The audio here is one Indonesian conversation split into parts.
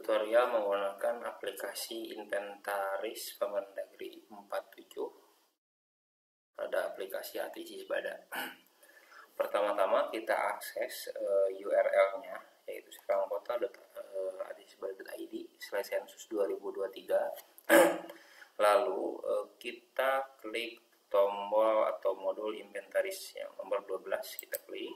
tutorial menggunakan aplikasi Inventaris Kemendagri 47 pada aplikasi ATC Bada. Pertama-tama kita akses URL-nya, yaitu serangkota.atcbada.id/sensus 2023. Lalu kita klik tombol atau modul inventaris yang nomor 12, kita klik.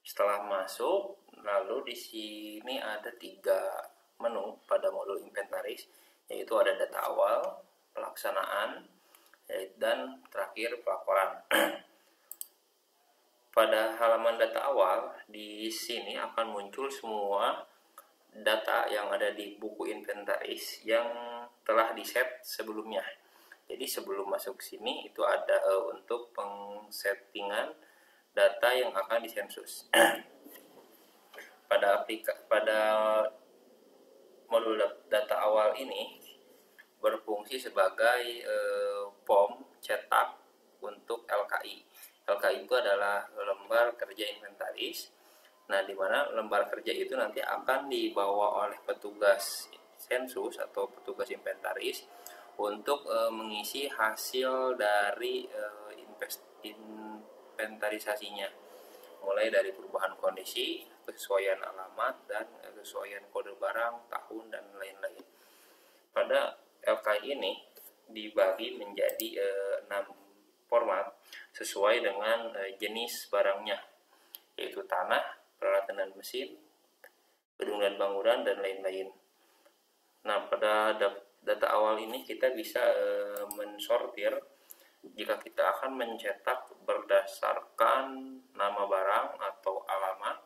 Setelah masuk, lalu di sini ada 3 menu pada modul inventaris, yaitu ada data awal, pelaksanaan, dan terakhir pelaporan. Pada halaman data awal, di sini akan muncul semua data yang ada di buku inventaris yang telah di-set sebelumnya. Jadi sebelum masuk ke sini itu ada untuk pengsettingan data yang akan disensus. pada modul data awal ini berfungsi sebagai form cetak untuk LKI. LKI itu adalah lembar kerja inventaris. Nah, di mana lembar kerja itu nanti akan dibawa oleh petugas sensus atau petugas inventaris untuk mengisi hasil dari inventarisasinya, mulai dari perubahan kondisi, kesesuaian alamat, dan kesesuaian kode barang, tahun, dan lain-lain. Pada LKI ini dibagi menjadi 6 format sesuai dengan jenis barangnya, yaitu tanah, peralatan dan mesin, gedung dan bangunan, dan lain-lain. Nah, pada data awal ini kita bisa mensortir jika kita akan mencetak berdasarkan nama barang atau alamat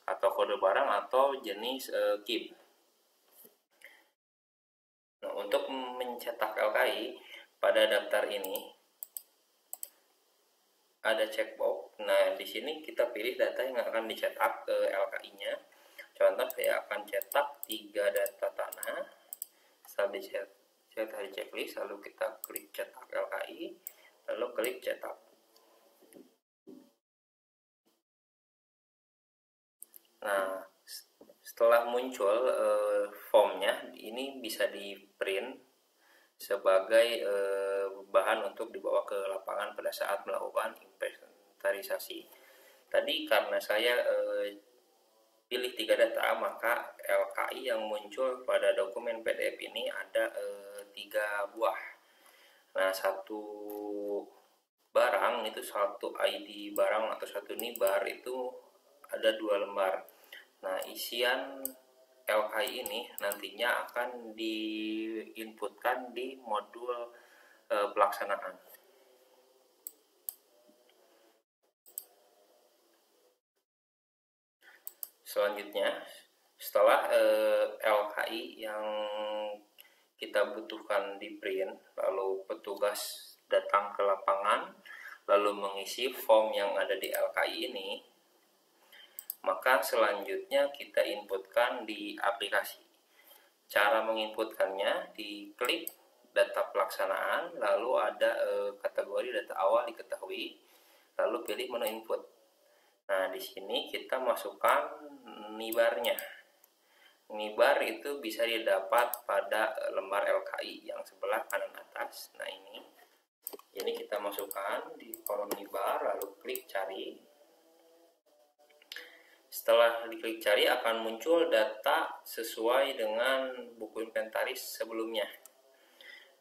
atau kode barang atau jenis KIB. Nah, untuk mencetak LKI pada daftar ini ada checkbox. Nah, di sini kita pilih data yang akan dicetak ke LKI-nya. Contoh, saya akan cetak 3 data tanah. Setelah dicetak di checklist, lalu kita klik cetak LKI, lalu klik cetak. Nah, setelah muncul formnya, ini bisa di print sebagai bahan untuk dibawa ke lapangan pada saat melakukan inventarisasi. Tadi karena saya pilih 3 data, maka LKI yang muncul pada dokumen PDF ini ada 3 buah. Nah, satu barang itu satu ID barang atau satu nibar itu ada 2 lembar. Nah, isian LKI ini nantinya akan diinputkan di modul pelaksanaan. Selanjutnya, setelah LKI yang kita butuhkan di print, lalu petugas datang ke lapangan lalu mengisi form yang ada di LKI ini, maka selanjutnya kita inputkan di aplikasi. Cara menginputkannya, diklik data pelaksanaan, lalu ada kategori data awal diketahui, lalu pilih menu input. Nah, di sini kita masukkan nibarnya. Nibar itu bisa didapat pada lembar LKI yang sebelah kanan atas. Nah, ini kita masukkan di kolom nibar, lalu klik cari. Setelah diklik cari akan muncul data sesuai dengan buku inventaris sebelumnya.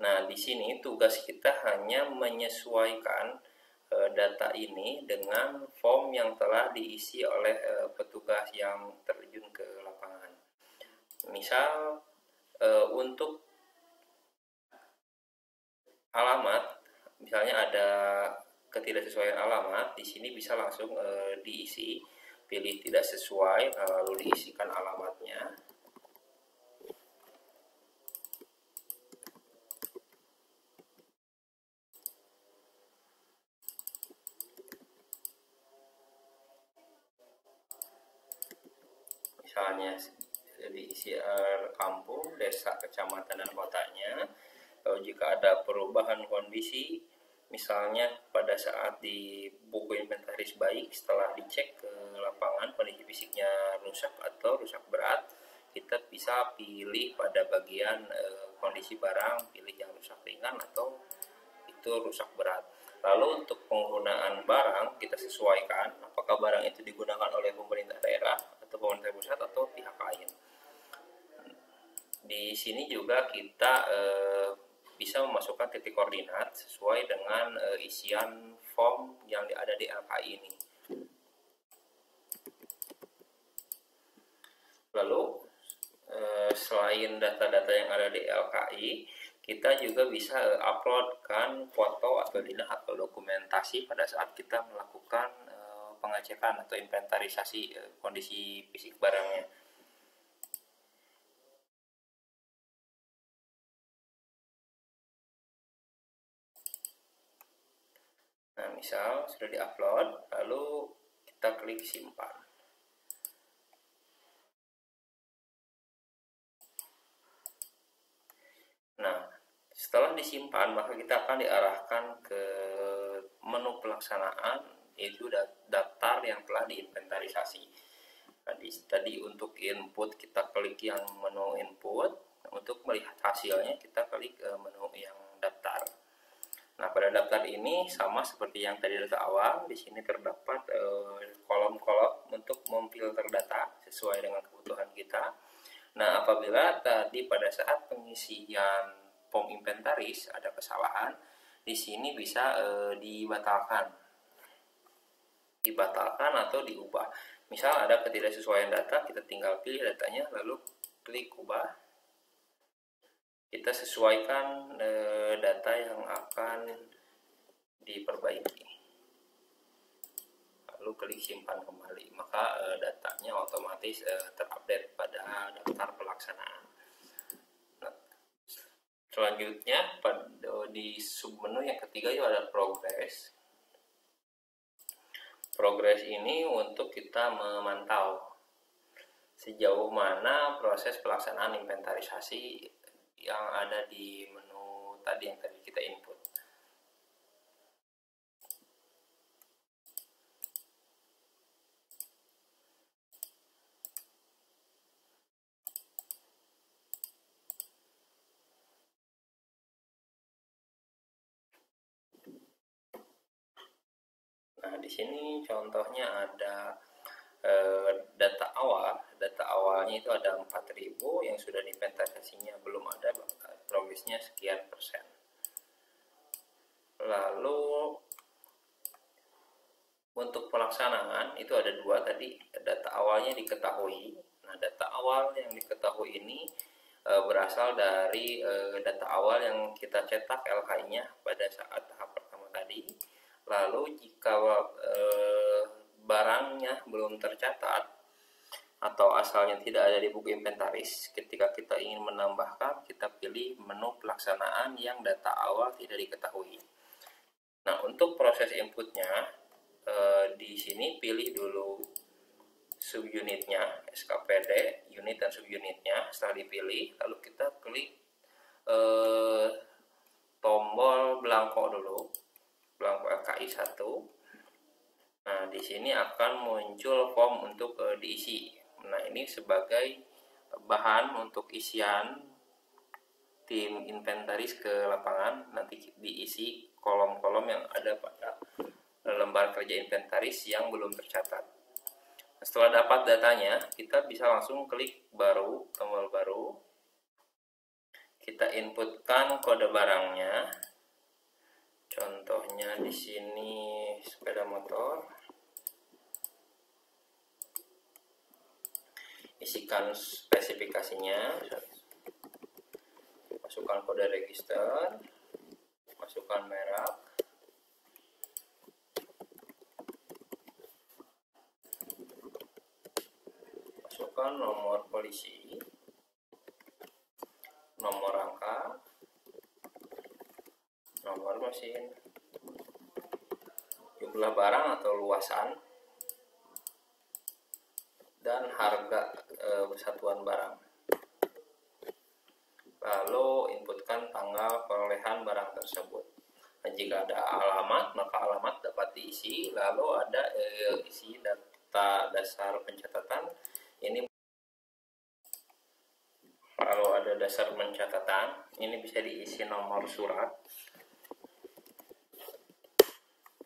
Nah, di sini tugas kita hanya menyesuaikan data ini dengan form yang telah diisi oleh petugas yang terjun ke lapangan. Misal untuk alamat, misalnya ada ketidaksesuaian alamat, di sini bisa langsung diisi. Pilih tidak sesuai, lalu diisikan alamatnya. Misalnya diisi kampung, desa, kecamatan, dan kotanya. Lalu jika ada perubahan kondisi, misalnya pada saat di buku inventaris baik, setelah dicek ke lapangan kondisi fisiknya rusak atau rusak berat, kita bisa pilih pada bagian kondisi barang, pilih yang rusak ringan atau itu rusak berat. Lalu untuk penggunaan barang kita sesuaikan apakah barang itu digunakan oleh pemerintah daerah atau pemerintah pusat atau pihak lain. Di sini juga kita bisa memasukkan titik koordinat sesuai dengan isian form yang ada di LKI ini. Lalu selain data-data yang ada di LKI, kita juga bisa uploadkan foto atau atau dokumentasi pada saat kita melakukan pengecekan atau inventarisasi kondisi fisik barangnya. Nah, misal sudah diupload, lalu kita klik simpan. Nah, setelah disimpan, maka kita akan diarahkan ke menu pelaksanaan, yaitu daftar yang telah diinventarisasi. Tadi untuk input kita klik yang menu input, untuk melihat hasilnya kita klik menu yang daftar. Nah, pada daftar ini sama seperti yang tadi data awal, di sini terdapat kolom-kolom untuk memfilter data sesuai dengan kebutuhan kita. Nah, apabila tadi pada saat pengisian form inventaris ada kesalahan, di sini bisa dibatalkan atau diubah. Misal ada ketidaksesuaian data, kita tinggal pilih datanya lalu klik ubah. Kita sesuaikan data yang akan diperbaiki. Lalu klik simpan kembali, maka datanya otomatis terupdate pada daftar pelaksanaan. Nah, selanjutnya di submenu yang ketiga itu ada progress. Progress ini untuk kita memantau sejauh mana proses pelaksanaan inventarisasi yang ada di menu tadi yang tadi kita input. Nah, di sini contohnya ada data awal. Data awalnya itu ada 4.000 yang sudah diinventarisasinya, belum ada progresnya sekian persen. Lalu untuk pelaksanaan itu ada dua tadi, data awalnya diketahui. Nah, data awal yang diketahui ini berasal dari data awal yang kita cetak LKI-nya pada saat tahap pertama tadi. Lalu jika barangnya belum tercatat atau asalnya tidak ada di buku inventaris, ketika kita ingin menambahkan, kita pilih menu pelaksanaan yang data awal tidak diketahui. Nah, untuk proses inputnya, di sini pilih dulu subunitnya, SKPD, unit dan subunitnya. Setelah dipilih, lalu kita klik tombol belangko dulu, belangko LKI 1. Nah, di sini akan muncul form untuk diisi. Nah, ini sebagai bahan untuk isian tim inventaris ke lapangan, nanti diisi kolom-kolom yang ada pada lembar kerja inventaris yang belum tercatat. Nah, setelah dapat datanya, kita bisa langsung klik baru, tombol baru. Kita inputkan kode barangnya. Contohnya di sini sepeda motor. Isikan spesifikasinya, masukkan kode register, masukkan merek, masukkan nomor polisi, nomor rangka, nomor mesin, jumlah barang atau luasan, dan harga satuan barang. Lalu inputkan tanggal perolehan barang tersebut. Nah, jika ada alamat, maka alamat dapat diisi. Lalu ada isi data dasar pencatatan. Ini pada dasar pencatatan. Ini bisa diisi nomor surat.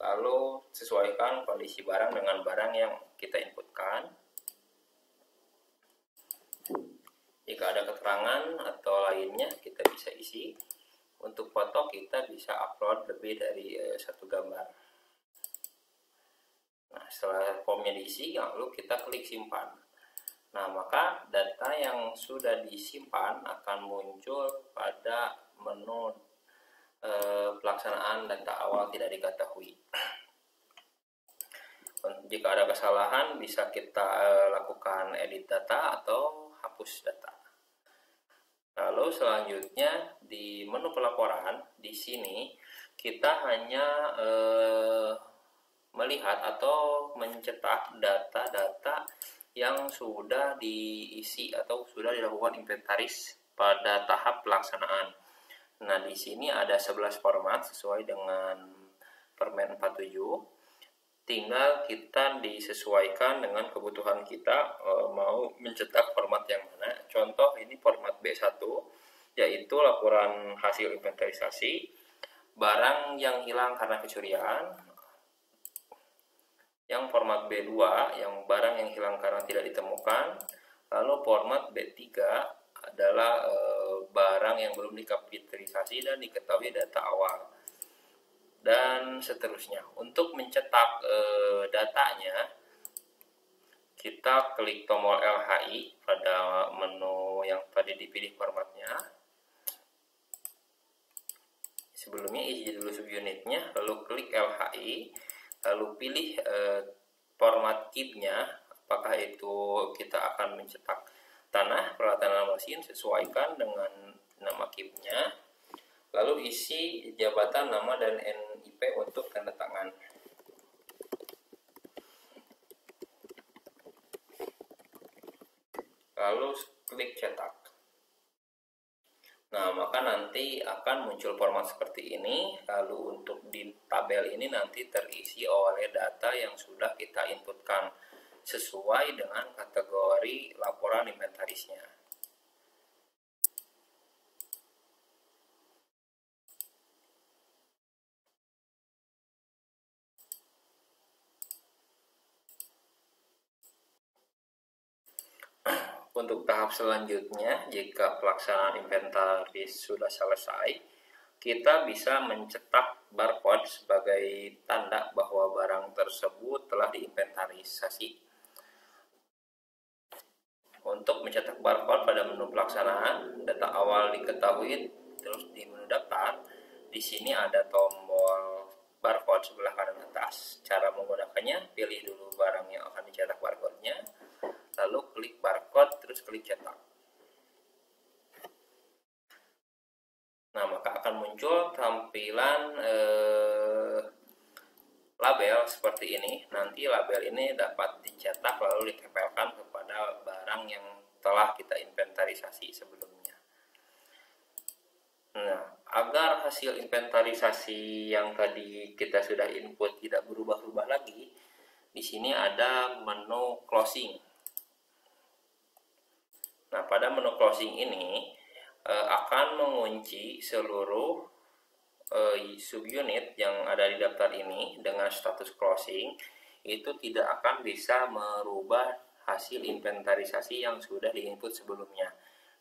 Lalu sesuaikan kondisi barang dengan barang yang kita inputkan. Jika ada keterangan atau lainnya kita bisa isi. Untuk foto kita bisa upload lebih dari satu gambar. Nah, setelah formnya diisi, lalu kita klik simpan. Nah, maka data yang sudah disimpan akan muncul pada menu pelaksanaan data awal tidak diketahui. Jika ada kesalahan, bisa kita lakukan edit data atau hapus data. Lalu selanjutnya di menu pelaporan, di sini kita hanya melihat atau mencetak data-data yang sudah diisi atau sudah dilakukan inventaris pada tahap pelaksanaan. Nah, di sini ada 11 format sesuai dengan Permen 47. Tinggal kita disesuaikan dengan kebutuhan kita mau mencetak format yang mana. Contoh ini format B1, yaitu laporan hasil inventarisasi barang yang hilang karena kecurian. Yang format B2 yang barang yang hilang karena tidak ditemukan. Lalu format B3 adalah barang yang belum dikapitalisasi dan diketahui data awal, dan seterusnya. Untuk mencetak datanya, kita klik tombol LHI pada menu yang tadi dipilih formatnya. Sebelumnya isi dulu subunitnya, lalu klik LHI, lalu pilih format key-nya, apakah itu kita akan mencetak tanah, peralatan mesin, sesuaikan dengan nama key-nya. Lalu isi jabatan, nama, dan NIP untuk tanda tangan. Lalu klik cetak. Nah, maka nanti akan muncul format seperti ini. Lalu untuk di tabel ini nanti terisi oleh data yang sudah kita inputkan sesuai dengan kategori laporan inventarisnya. Untuk tahap selanjutnya, jika pelaksanaan inventaris sudah selesai, kita bisa mencetak barcode sebagai tanda bahwa barang tersebut telah diinventarisasi. Untuk mencetak barcode pada menu pelaksanaan, data awal diketahui, terus di menu daftar, di sini ada tombol barcode sebelah kanan atas. Cara menggunakannya, pilih dulu barang yang akan dicetak barcode-nya, lalu klik barcode, terus klik cetak. Nah, maka akan muncul tampilan label seperti ini. Nanti label ini dapat dicetak lalu ditempelkan kepada barang yang telah kita inventarisasi sebelumnya. Nah, agar hasil inventarisasi yang tadi kita sudah input tidak berubah-ubah lagi, di sini ada menu closing. Nah, pada menu closing ini akan mengunci seluruh subunit yang ada di daftar ini dengan status closing. Itu tidak akan bisa merubah hasil inventarisasi yang sudah diinput sebelumnya.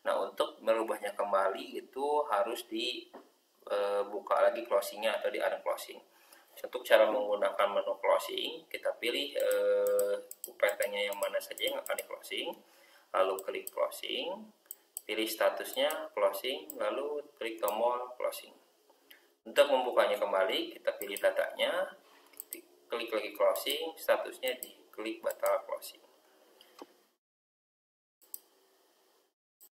Nah, untuk merubahnya kembali itu harus dibuka lagi closingnya atau di unclosing. Untuk cara menggunakan menu closing, kita pilih UPT-nya yang mana saja yang akan di closing. Lalu klik closing, pilih statusnya closing, lalu klik tombol closing. Untuk membukanya kembali, kita pilih datanya, klik lagi closing, statusnya diklik batal closing.